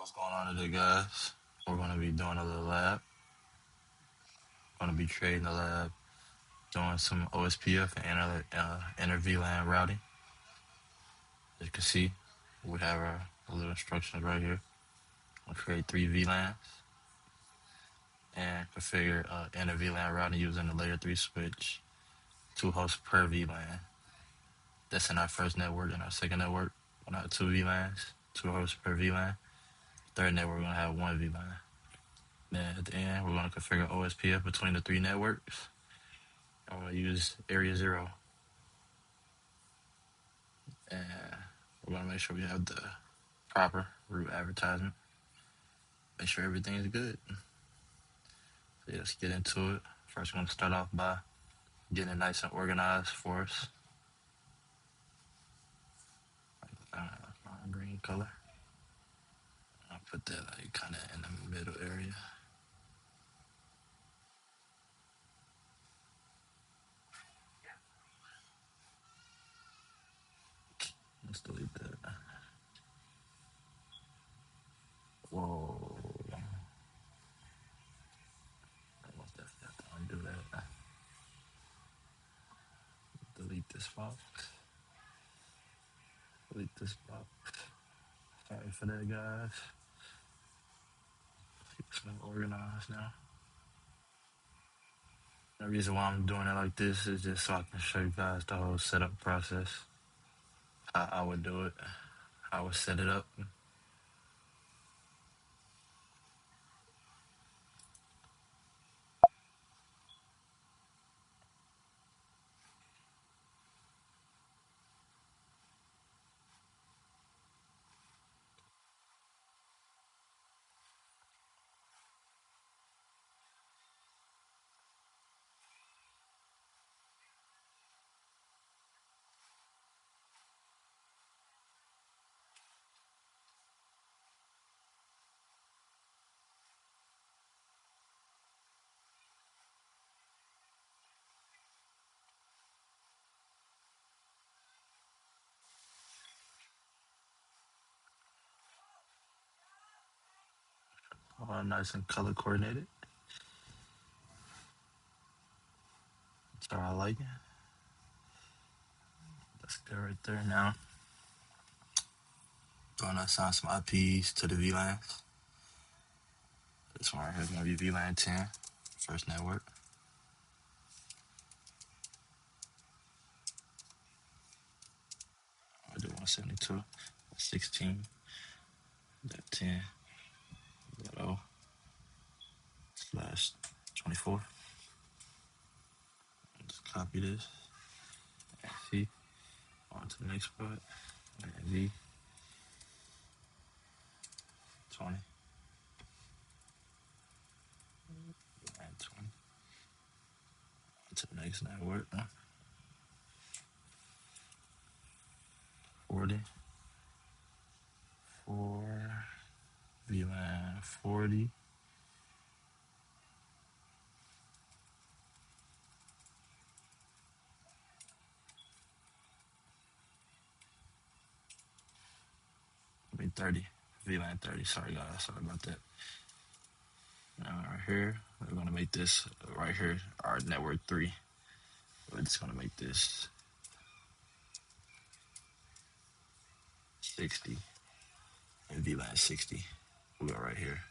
What's going on today, guys? We're going to be doing a little lab. We're going to be trading the lab, doing some OSPF and InterVLAN routing. As you can see, we have our little instructions right here. We'll create 3 VLANs and configure InterVLAN routing using the layer 3 switch, 2 hosts per VLAN. That's in our first network. In our second network, we're going to have 2 VLANs, 2 hosts per VLAN. Third network, we're going to have 1 VLAN. Then at the end, we're going to configure OSPF between the 3 networks. I'm going to use area 0. And we're going to make sure we have the proper route advertisement. Make sure everything is good. So yeah, let's get into it. First, we're going to start off by getting it nice and organized for us. Green color. I'll put that like kind of in the middle area. Let's delete that. Whoa. Almost definitely have to undo that. Delete this box. Delete this box. Sorry for that, guys. It's been organized now. The reason why I'm doing it like this is just so I can show you guys the whole setup process. How I would do it. How I would set it up. All nice and color coordinated. That's how I like it. That's good right there. Now, gonna assign some IPs to the VLANs. This one right here is gonna be VLAN 10, first network. I'll do 172, 16, that 10, that O, /24. Just copy this. And C, on to the next part. And V, 20. And 20. On to the next network. 40. 4. VLAN 40. I mean 30. VLAN 30. Sorry, guys. Sorry about that. Now, right here, we're going to make this right here our network 3. We're just going to make this 60 and VLAN 60. We'll go right here.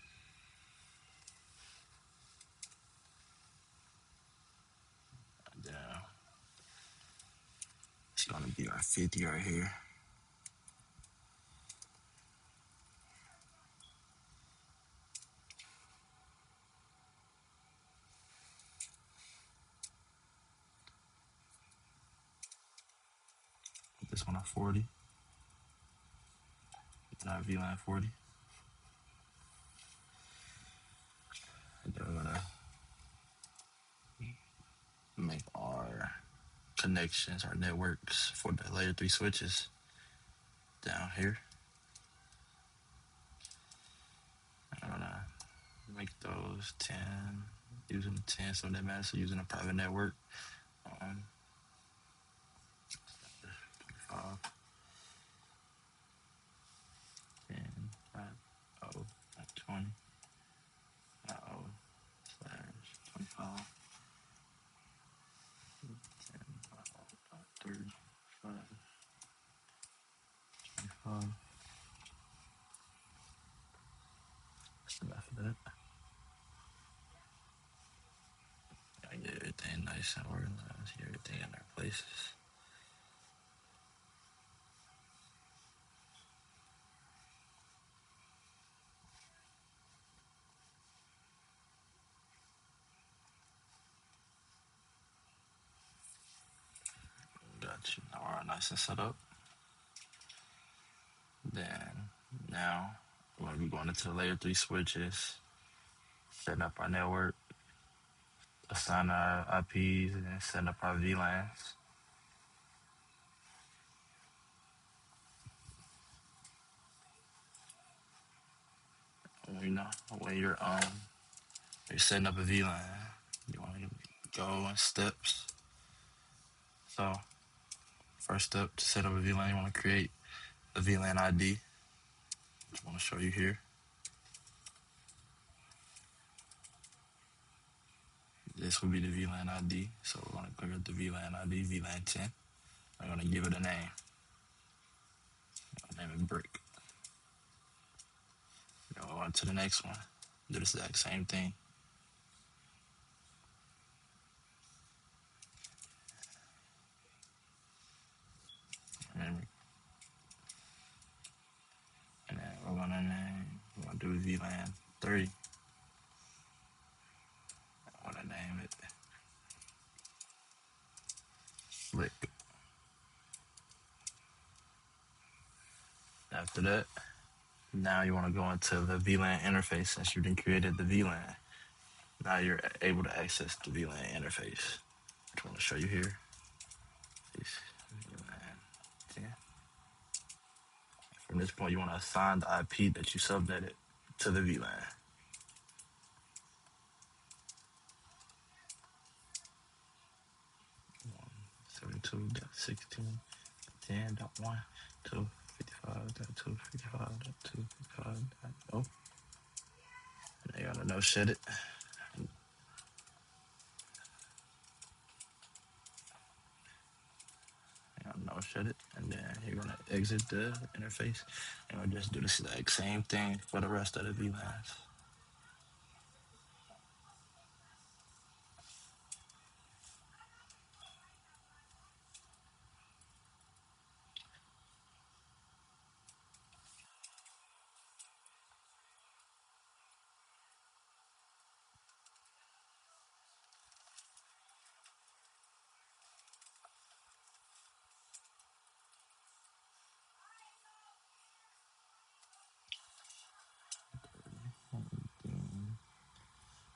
And then it's going to be our 50 right here. Put this one at 40. And our VLAN 40. And then we're going to make our connections, our networks for the layer 3 switches down here. I'm going to make those 10, using the 10, so that matters, so using a private network. 25, 10, 5, 0, 35, 25. That's enough of that. Gotta get everything nice and organized, get everything in their places. Got you. All right, nice and set up. Then now we're gonna be going into the layer 3 switches, setting up our network, assigning our IPs, and then setting up our VLANs. You know, when you're setting up a VLAN, you want to go in steps. So first step to set up a VLAN, you want to create a VLAN ID, which I want to show you here. This will be the VLAN ID. So we're going to click up the VLAN ID, VLAN 10. I'm going to give it a name. I'll name it Brick. Go on to the next one. Do the exact same thing. And then we're gonna do VLAN 3. I wanna name it Slick. After that, now you wanna go into the VLAN interface since you done created the VLAN. Now you're able to access the VLAN interface. Which I wanna show you here. VLAN 10. From this point, you wanna assign the IP that you subnetted to the VLAN. 72.16.10.1.255.255.255.0. And you gotta no shut it. No shut it, and then you're gonna exit the interface, and we'll just do the exact same thing for the rest of the VLANs.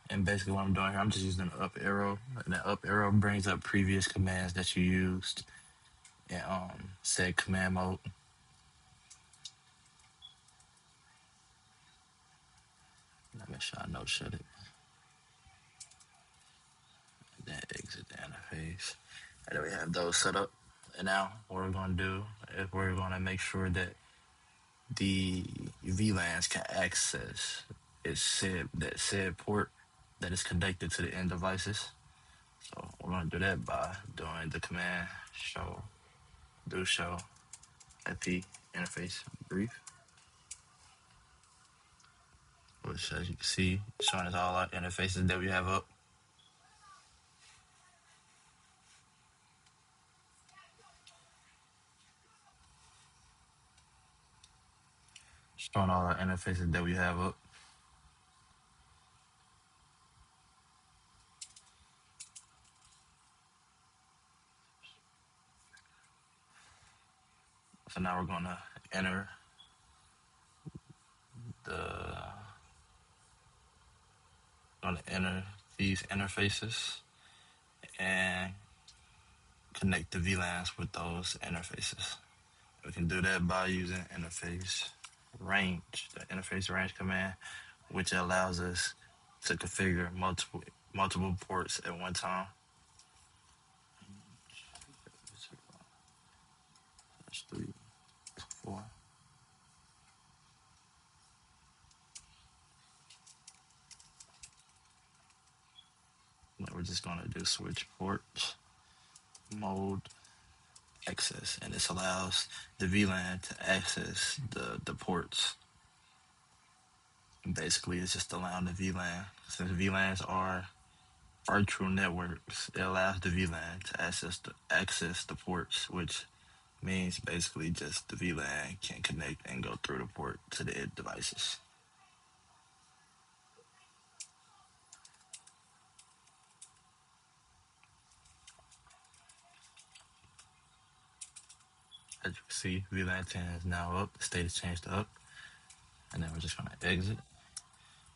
And basically what I'm doing here, I'm just using the up arrow, and the up arrow brings up previous commands that you used in said command mode. Let me make sure I no shut it. And then exit the interface. And then we have those set up. And now what we're gonna do is we're gonna make sure that the VLANs can access that said port that is connected to the end devices. So we're gonna do that by doing the command show IP interface brief, which as you can see, showing us all our interfaces that we have up. Showing all our interfaces that we have up. So now we're gonna enter these interfaces and connect the VLANs with those interfaces. We can do that by using interface range, the interface range command, which allows us to configure multiple ports at one time. That's 3, 4. We're just gonna do switch ports mode access, and this allows the VLAN to access the ports. Basically, it's just allowing the VLAN, since VLANs are virtual networks, it allows the VLAN to access the ports, which means basically just the VLAN can connect and go through the port to the end devices. As you can see, VLAN 10 is now up. The state is changed to up. And then we're just going to exit.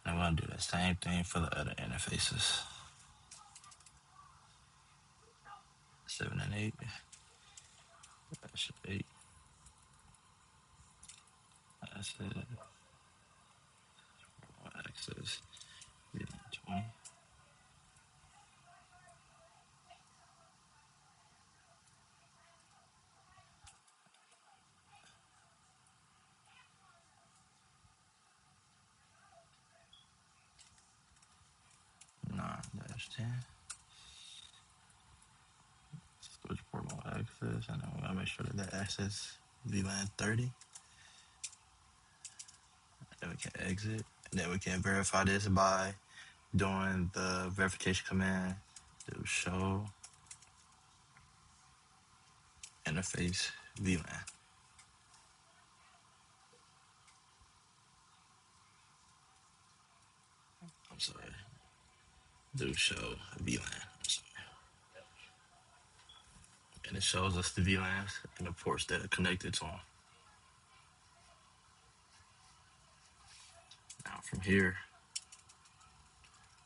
And we're going to do the same thing for the other interfaces. 7 and 8. That's 8. That's it. Access. VLAN 20. -10. Switch port mode access, and then we're gonna make sure that access VLAN 30. Then we can exit. And then we can verify this by doing the verification command to show interface VLAN. I'm sorry. Do show VLAN. I'm sorry. And it shows us the VLANs and the ports that are connected to them. Now from here,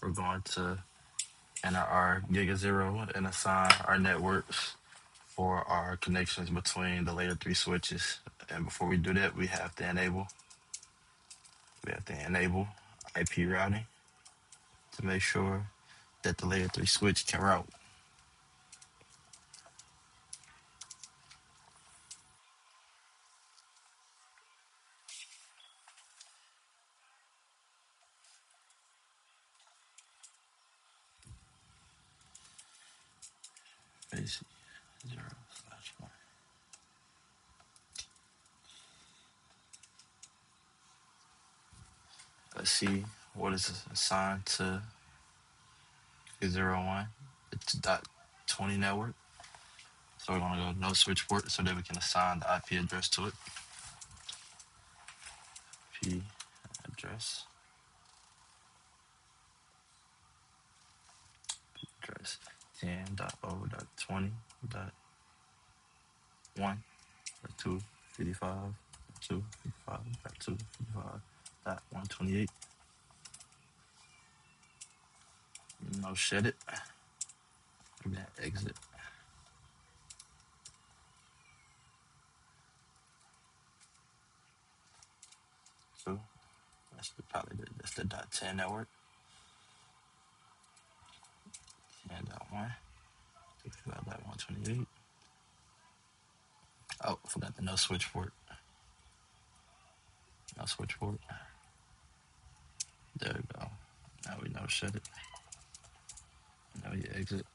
we're going to enter our Giga 0 and assign our networks for our connections between the layer 3 switches. And before we do that, we have to enable IP routing to make sure that the layer 3 switch can route. Basic 0/1. Let's see what is assigned to 01. It's .20 network. So we're gonna go no switch port so that we can assign the IP address to it. IP address. Address 10.0.20.1.255.255.255.128. No shed it. And then exit. So that's that's the .10 network. 10.1. 255.128. Oh, forgot the no switch port. No switch port. There we go. Now we know shut it. Now we exit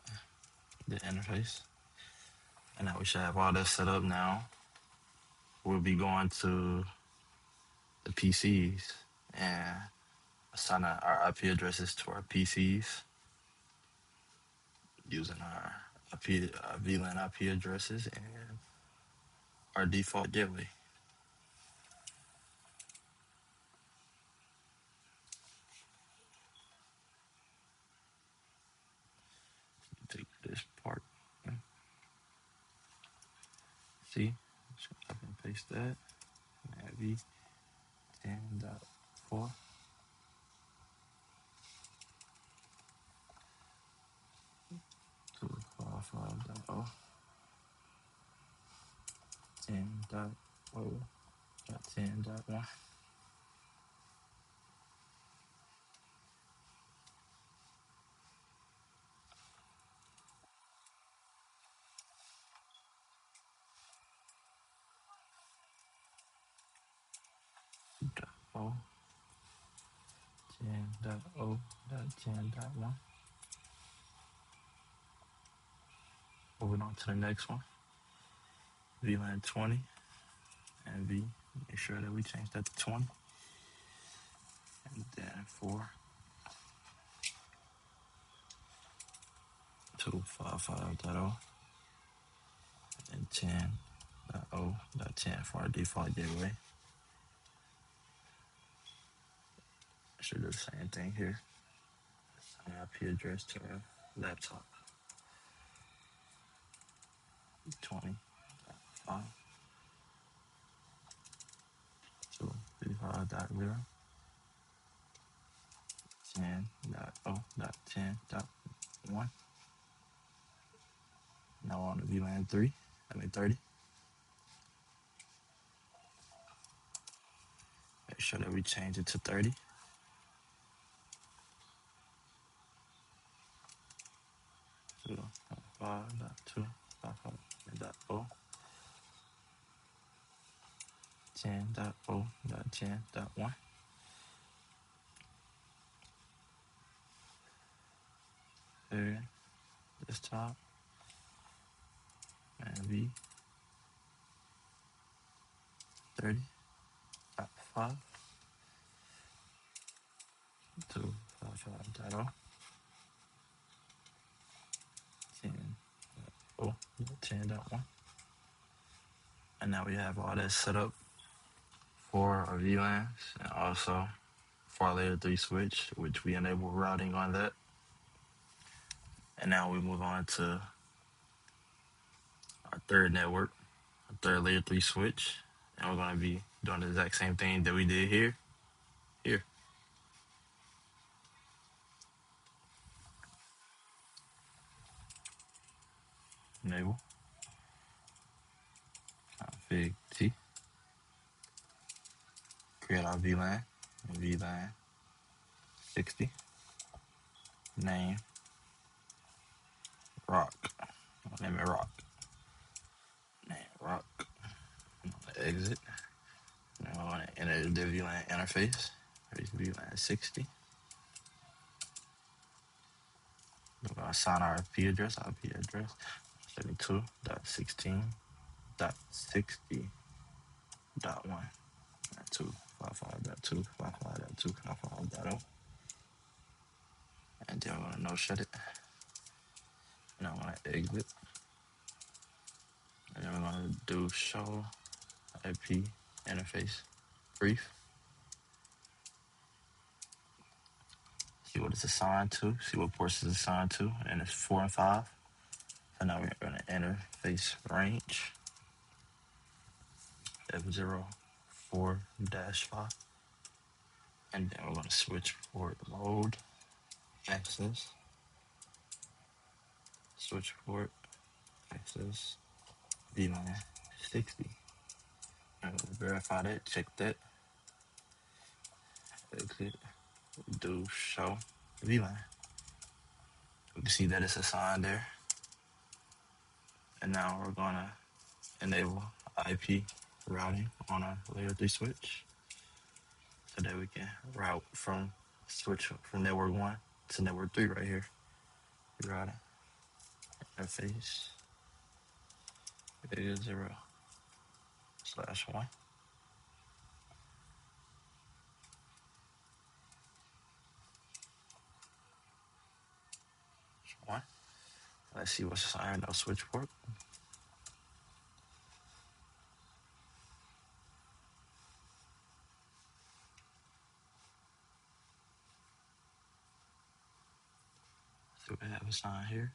the interface. And now we should have all that set up now. We'll be going to the PCs and assign our IP addresses to our PCs using our VLAN IP addresses and our default gateway. Take this part. See? Just copy and paste that. V 10.4. 255.0. 10.0.10.1. .0. 10.0.10.1. Moving on to the next one. VLAN 20 and V. Make sure that we change that to 20. And then 4 255.0 and 10.0.10 for our default gateway. I should do the same thing here. Assign IP address to our laptop. 20.5 to 35.0 10.0.10.1. Now on the VLAN 30. Make sure that we change it to 30. So 5.2.5.0 10.0.10.1. There, desktop, and V 30.5 to 55.0 10.0.10.1. And now we have all that set up for our VLANs and also for our layer 3 switch, which we enable routing on that. And now we move on to our third network, our third layer 3 switch. And we're going to be doing the exact same thing that we did here. Enable, config T, create our VLAN, VLAN 60, name, rock, name it rock, name rock, exit. Now I want to enter the VLAN interface, VLAN 60. We're going to assign our IP address, 72.16.60.1. 255.255.255.0. And then we're going to no shut it. And I'm going to exit. And then we're going to do show IP interface brief. See what it's assigned to, see what ports it's assigned to, and it's 4 and 5. So now we're going to interface range F04-5. And then we're going to switch port mode, access, switch port, access, VLAN 60. And we'll verify that, check that, exit, do show VLAN. We can see that it's assigned there. And now we're going to enable IP routing on our layer 3 switch so that we can route from network 1 to network 3 right here. Routing interface 0/1. 1. Let's see what's assigned on switch port. See what we have assigned here.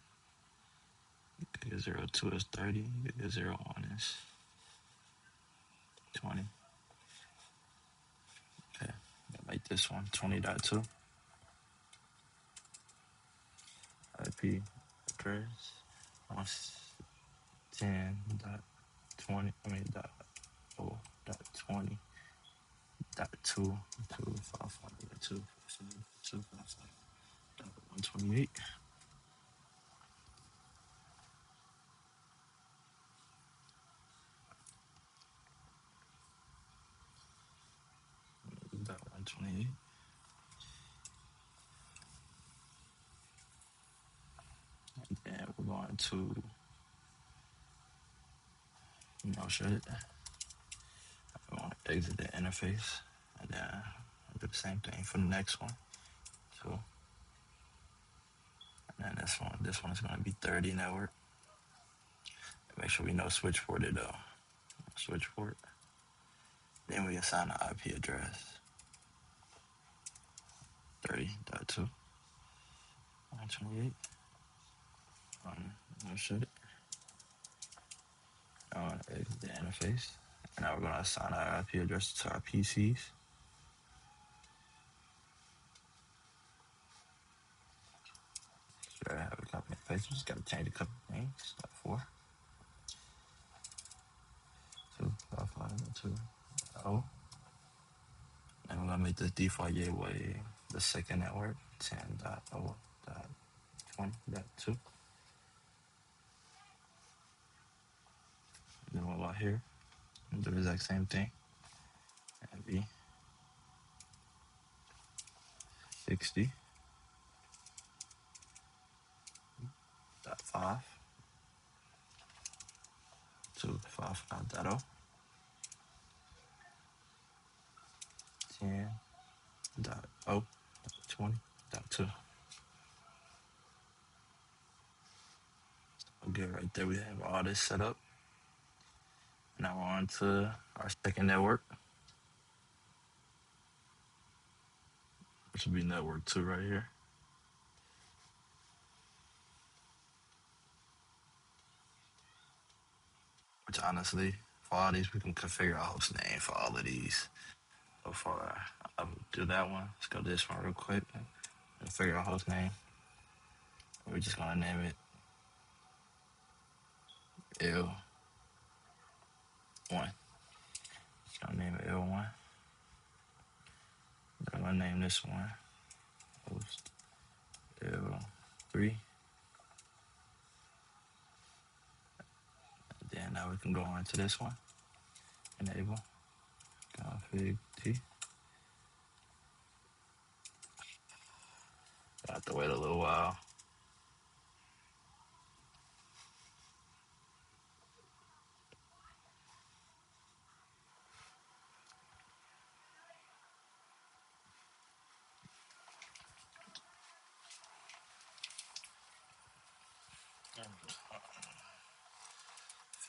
02 is 30, 01 is 20. Okay, make this one 20.2. IP address 10.20, dot 128. Dot 128. And we're going to No shit. I want to exit the interface, and then I'll do the same thing for the next one. So, and then this one is going to be 30 network. Make sure we know switch port it though. Switch port. Then we assign the IP address. 30.2. 128. No shit. Exit the interface. And now we're going to assign our IP address to our PCs. Should I have a copy and paste? We just got to change a couple things. Step 4. 255.2. Oh. And we're going to make this default gateway the second network. 10.0.20.2. Then we'll go here and do the exact same thing. And be 60.5 to 55.0. 10.0.20.2. Okay, right there we have all this set up. Now we're on to our second network, which will be network 2 right here. Which honestly, for all these, we can configure our host name for all of these. So far, I'll do that one. Let's go to this one real quick. Configure our host name. We're just gonna name it L1. Just gonna name it L1. Then I'm gonna name this one host L3. Then now we can go on to this one. Enable config T. I have to wait a little while.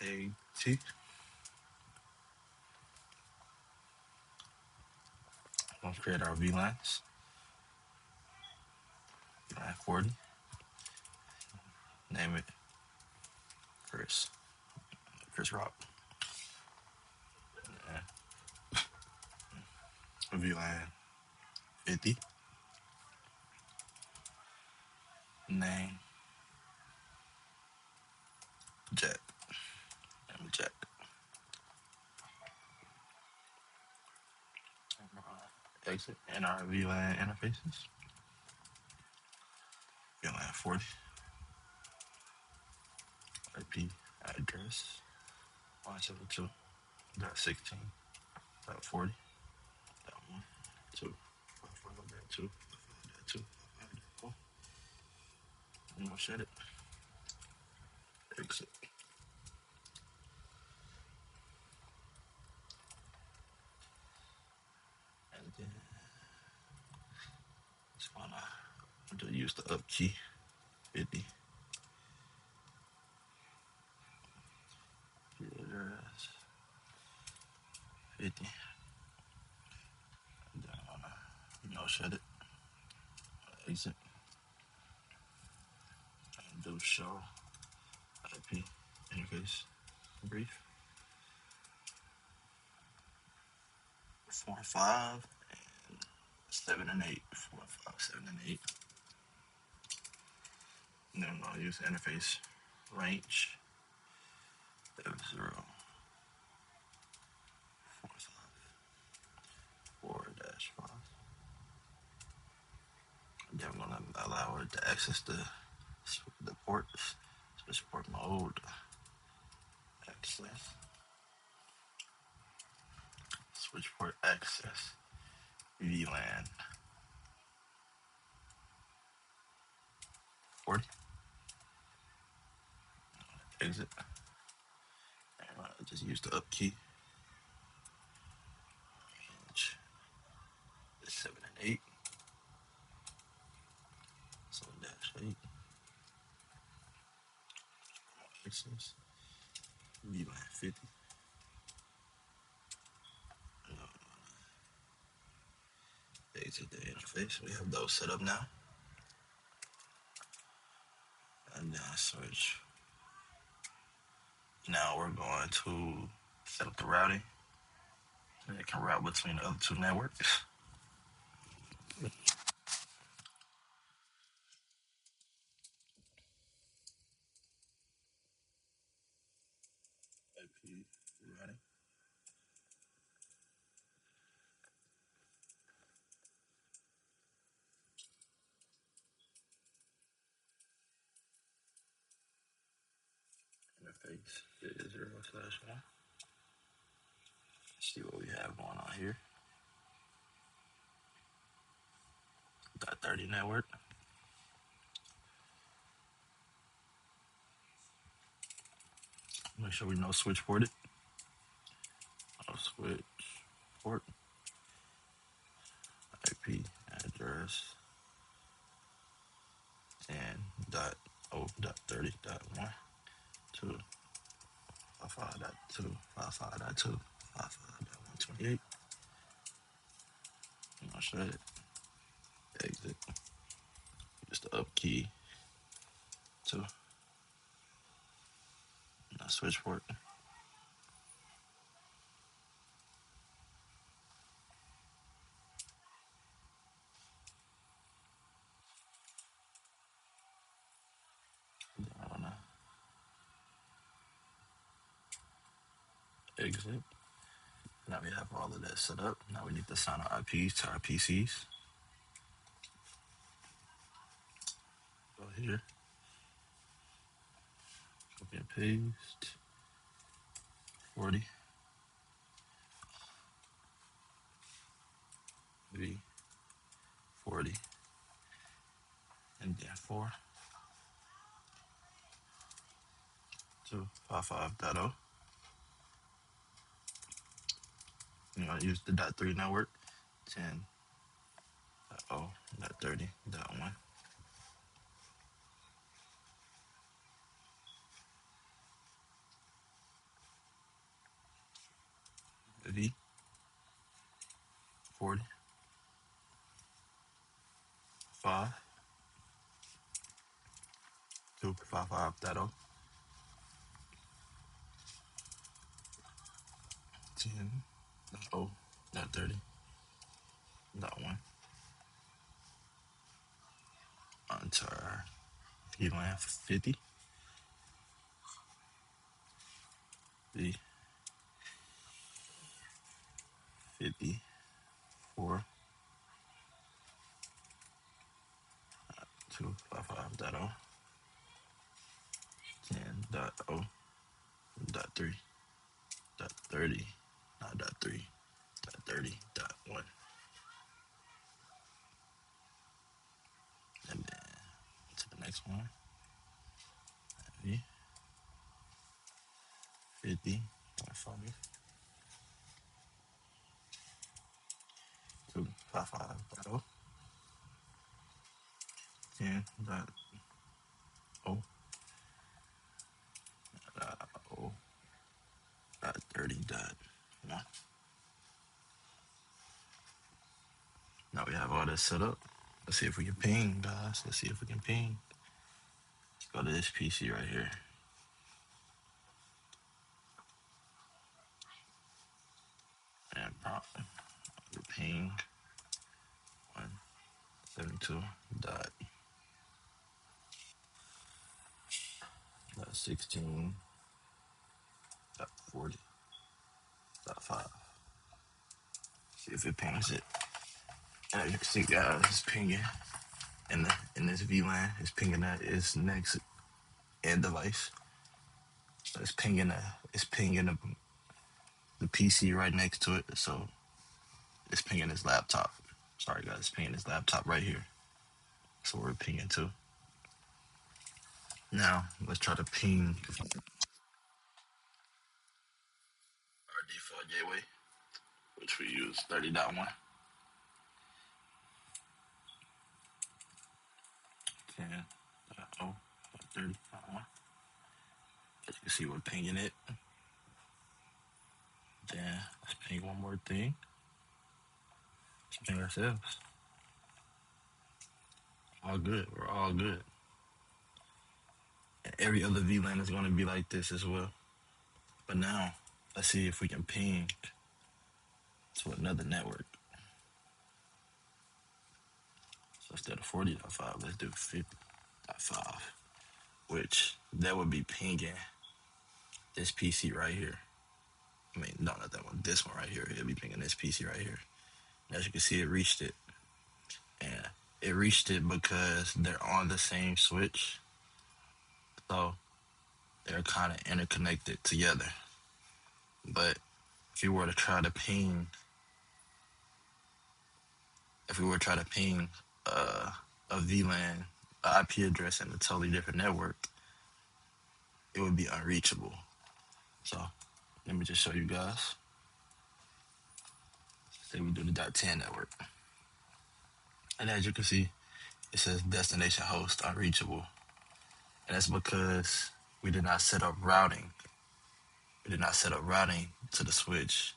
Config T. We'll create our VLANs. VLAN 40. Name it Chris Rock. VLAN 50. Name Jet. Name Jet. Exit in our VLAN interfaces. VLAN 40. IP address 172.16.40.1. 2. 2. 2. I'm gonna shut it. Exit. And then just wanna use the up key 50. Address 50. And then I wanna shut it. Exit. And do show IP interface brief. 4 and 5 and 7 and 8. 4 and 5, 7 and 8. And then I'm gonna use the interface range F0 4/5. And then I'm gonna allow it to access the ports. Switch port mode. Access. Switch port access. VLAN 40. Exit. And Just use the up key. Range is 7 and 8. 7-8. Access. VLAN 50. Exit the interface. We have those set up now. And then switch. Now we're going to set up the routing. And it can route between the other two networks. IP routing. Interface is 0/1. See what we have going on here. .30 network. Make sure we know switch ported. No switch port. IP address 10.0.30.1 to 55.2, 55.2, 55.128. I'll shut it. Exit. Just the up key to switch port. Exit. Now we have all of that set up. Now we need to assign our IPs to our PCs. Go here. Copy and paste. 40. V 40. And then 4 to 55.0. You're going to use the .3 network. 10.0.30.1. V 40. 5 to 55.0. 10.0.30.1. Onto our VLAN 50. V 54 to 55.0. 10.0.3.30. Not .3. .30.1. And then to the next one. V 50.5 to 55.0. 10.0.30.1. Now we have all this set up. Let's see if we can ping, guys. Let's see if we can ping. Let's go to this PC right here. And prompt ping 172.16.40.5. See if it pings it. And as you can see, guys, it's pinging. In this VLAN, it's pinging at its next end device. So it's pinging the PC right next to it. So it's pinging his laptop. Sorry, guys, it's pinging his laptop right here. So we're pinging to. Now let's try to ping default gateway, which we use 30.1. 10.0.30.1. As you can see, we're pinging it. Then let's ping one more thing. Let's ping ourselves. All good. We're all good. And every other VLAN is going to be like this as well. But now, let's see if we can ping to another network. So instead of 40.5, let's do 50.5, which that would be pinging this PC right here. I mean, no, not that one. This one right here. It'll be pinging this PC right here. And as you can see, it reached it. And it reached it because they're on the same switch. So they're kind of interconnected together. But if you were to try to ping, a VLAN, an IP address in a totally different network, it would be unreachable. So let me just show you guys. Say we do the .10 network. And as you can see, it says destination host unreachable. And that's because we did not set up routing. We did not set up routing to the switches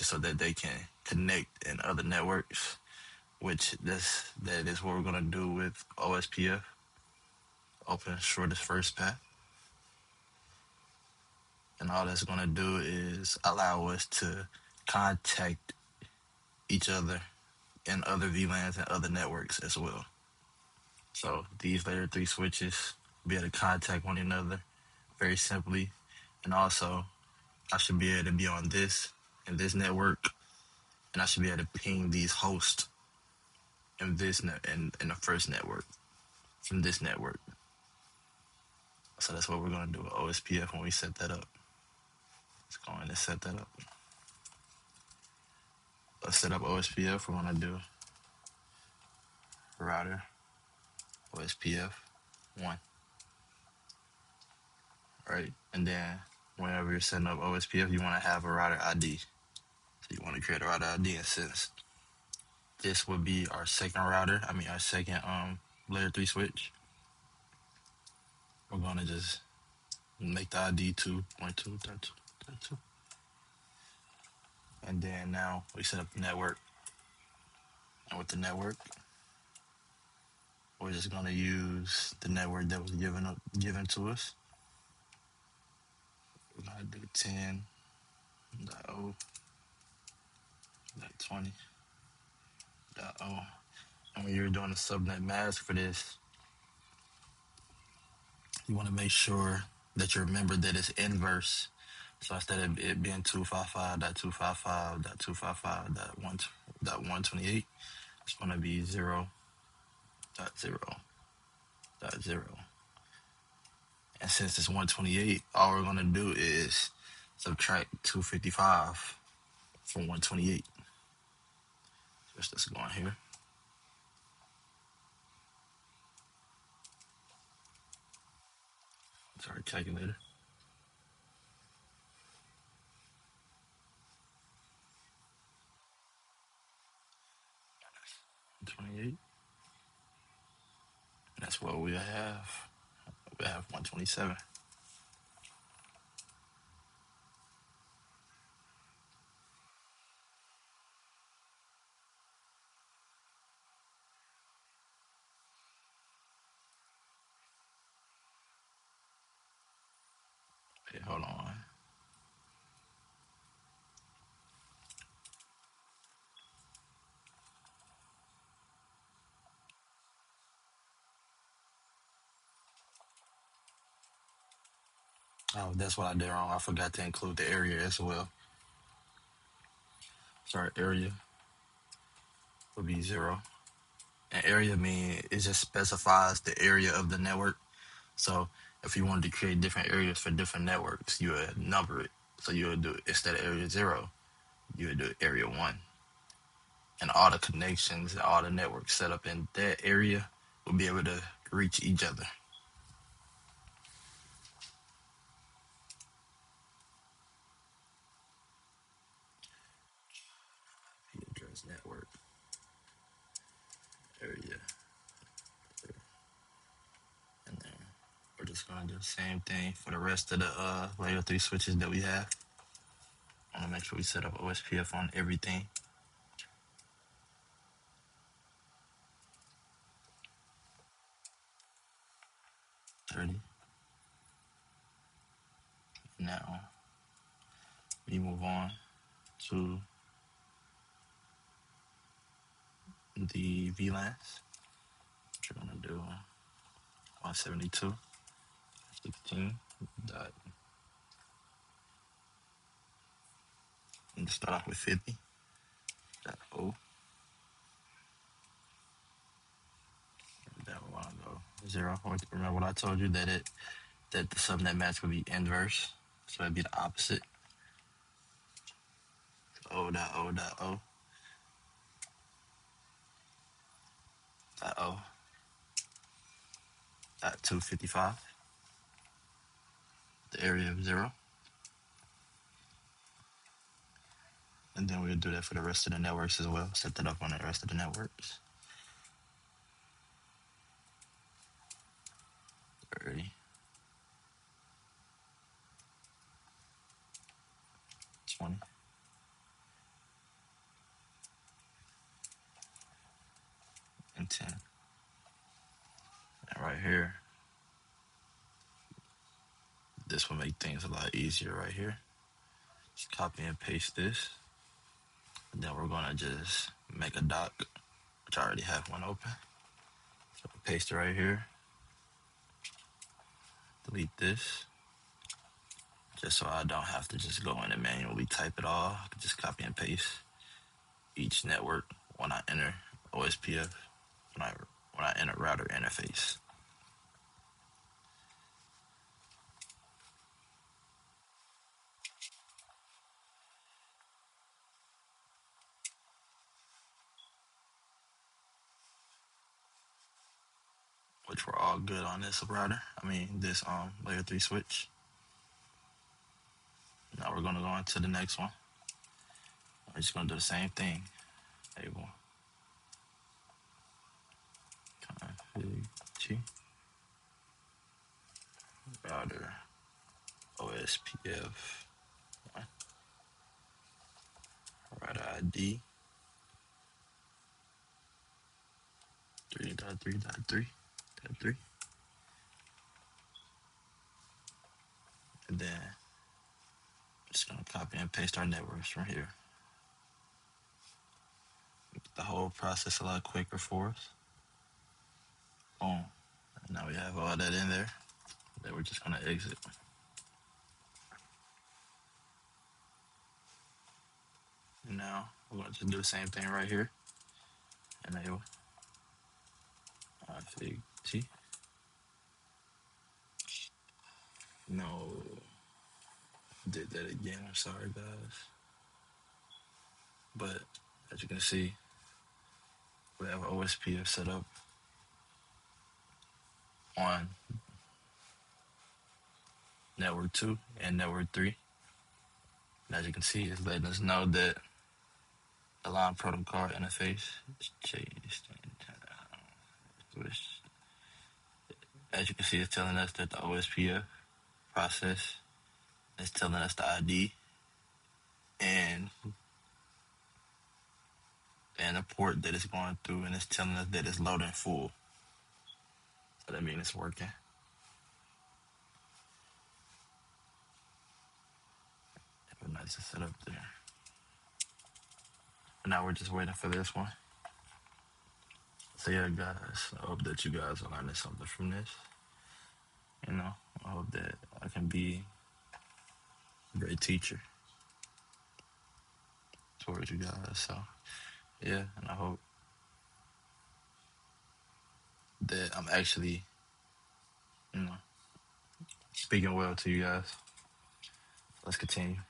so that they can connect in other networks, which that is what we're gonna do with OSPF, open shortest first path. And all that's gonna do is allow us to contact each other in other VLANs and other networks as well. So these layer 3 switches be able to contact one another very simply. And also, I should be able to be on this in this network, and I should be able to ping these hosts in this in the first network from this network. So that's what we're gonna do with OSPF when we set that up. Let's go in and set that up. Let's set up OSPF. We're gonna do router OSPF 1. Right? And then whenever you're setting up OSPF, you want to have a router ID. So you want to create a router ID, and since this would be our second our second layer 3 switch, we're gonna just make the ID 2.2.2.2. And then now we set up the network. And with the network, we're just gonna use the network that was given to us. We're gonna do 10.0.20.0. And when you're doing a subnet mask for this, you want to make sure that you remember that it's inverse. So instead of it being 255.255.255.128, it's going to be 0.0.0. And since it's 128, all we're going to do is subtract 255 from 128. Let's go on here. Sorry, calculator. $28. That's what we have. We have 127. Wait, hold on. Oh, that's what I did wrong. I forgot to include the area as well. Sorry, area would be 0. And area it just specifies the area of the network. So if you wanted to create different areas for different networks, you would number it. So you would do, instead of area 0, you would do area 1. And all the connections and all the networks set up in that area will be able to reach each other. this network area. And then we're just gonna do the same thing for the rest of the layer 3 switches that we have. I wanna make sure we set up OSPF on everything. Now we move on to the VLANs. We're gonna do 172.16. And start off with 50.0. Then we wanna go 0. Remember what I told you that the subnet match would be inverse, so it'd be the opposite. O.O.O. .O. .255. The area of 0. And then we'll do that for the rest of the networks as well. Set that up on the rest of the networks. 30. 20. And 10. And right here, this will make things a lot easier right here. Just copy and paste this. And then we're gonna just make a doc, which I already have one open. So paste it right here. Delete this. Just so I don't have to just go in and manually type it all. I can just copy and paste each network when I enter OSPF, when I enter router interface. Which we're all good on this router. This layer 3 switch. Now we're gonna go on to the next one. We're just gonna do the same thing. Able config T router OSPF router ID 3.3.3.3, and then I'm just gonna copy and paste our networks from here. Make the whole process a lot quicker for us. Boom. And now we have all that in there. Then we're just gonna exit. And now we're gonna just do the same thing right here. Enable config T. No, did that again. I'm sorry, guys. But as you can see, we have OSPF set up on network 2 and network 3. And as you can see, it's letting us know that the line protocol interface is changed. As you can see, it's telling us that the OSPF process is telling us the ID and the port that it's going through, and it's telling us that it's loading full. So that means it's working. Have a nice setup there. But now we're just waiting for this one. So yeah, guys, I hope that you guys are learning something from this. I hope that I can be a great teacher towards you guys. So yeah, and I hope that I'm actually, speaking well to you guys. Let's continue.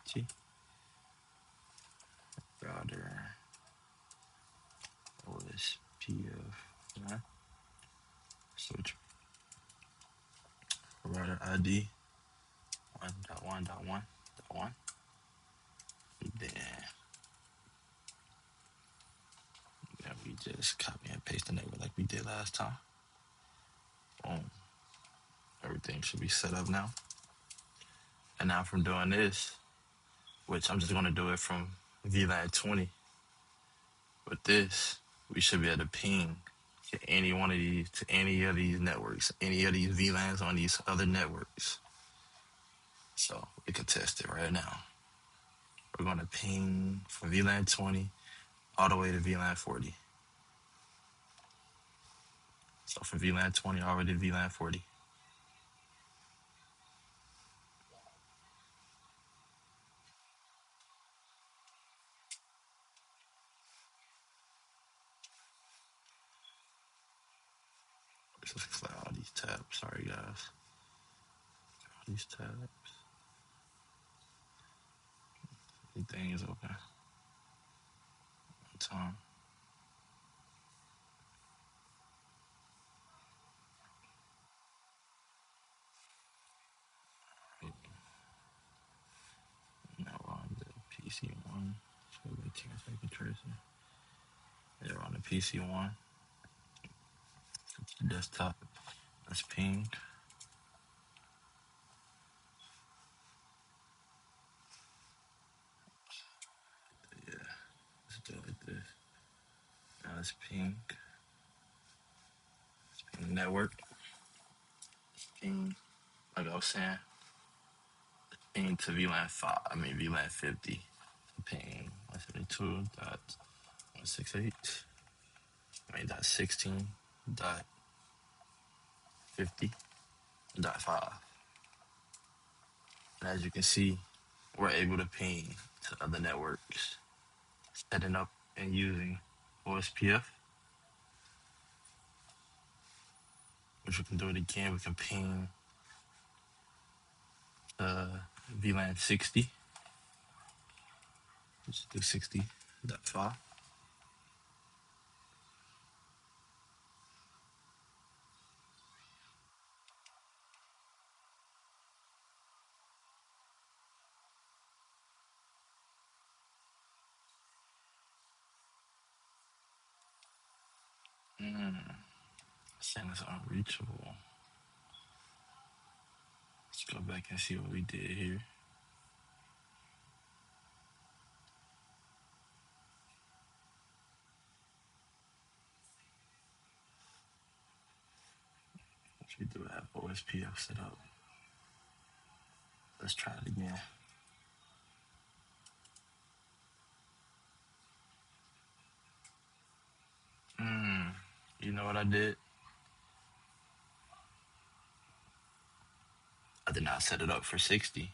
G router OSPF switch router ID 1.1.1.1. Then we just copy and paste the network like we did last time. Boom. Everything should be set up now. And now from doing this, which I'm just gonna do it from VLAN 20. With this, we should be able to ping to any one of these, to any of these networks, any of these VLANs on these other networks. So we can test it right now. We're gonna ping from VLAN 20 all the way to VLAN 40. So from VLAN 20 all the way to VLAN 40. Let's just clear all these tabs. Sorry guys. All these tabs. Everything is open. One time. Now we're on the PC1. So we can take a tracer. They're on the PC1. Desktop. Let's ping. Yeah. Let's do it like this. Now let's ping. Let's ping network. Let's ping. Like I was saying. Ping to VLAN 5. I mean VLAN 50. Ping 172.168. I mean dot 16.50.5. And as you can see, we're able to ping to other networks, setting up and using OSPF, which we can do it again. We can ping VLAN 60, just do 60.5. Saying it's unreachable. Let's go back and see what we did here. We do have OSPF set up. Let's try it again. You know what I did? I did not set it up for 60.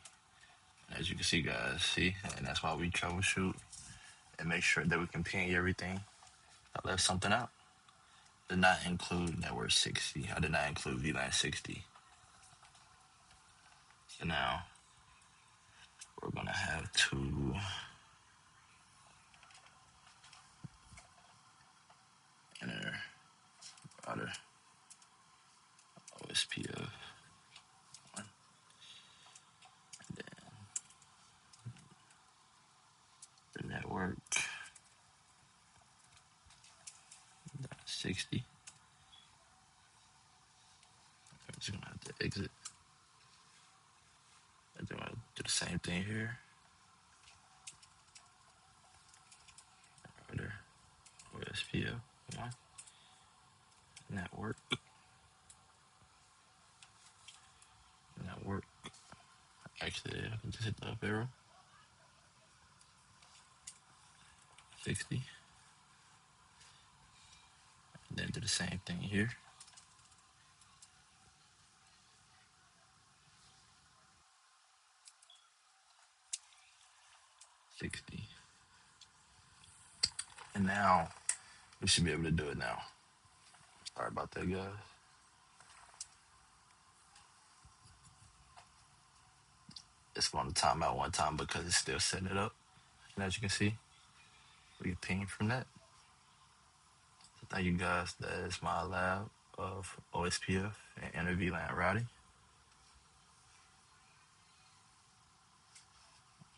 As you can see, guys, see? And that's why we troubleshoot and make sure that we can ping everything. I left something out. Did not include network 60. I did not include VLAN 60. So now we're gonna have to enter router OSPF one, and then the network 60. I'm just gonna have to exit. And then I'll do the same thing here. Router OSPF one, network. Actually, I can just hit the up arrow. 60. And then do the same thing here. 60. And now we should be able to do it now. Sorry about that, guys. It's going to time out one time because it's still setting it up. And as you can see, we get pinged from that. So thank you guys. That is my lab of OSPF and InterVLAN routing.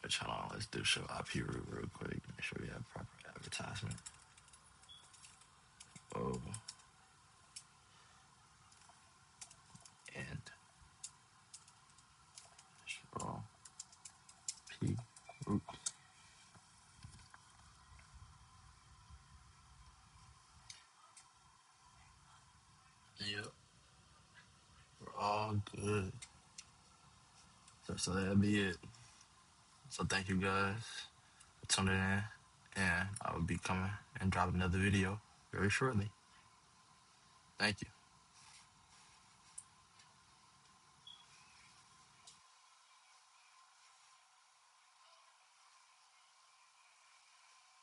Which, hold on, let's do show IP route real quick. Make sure we have proper advertisement. Oh, and show P route. Yep, we're all good. So that'll be it. So thank you guys for tuning in, and I will be coming and dropping another video very shortly. Thank you.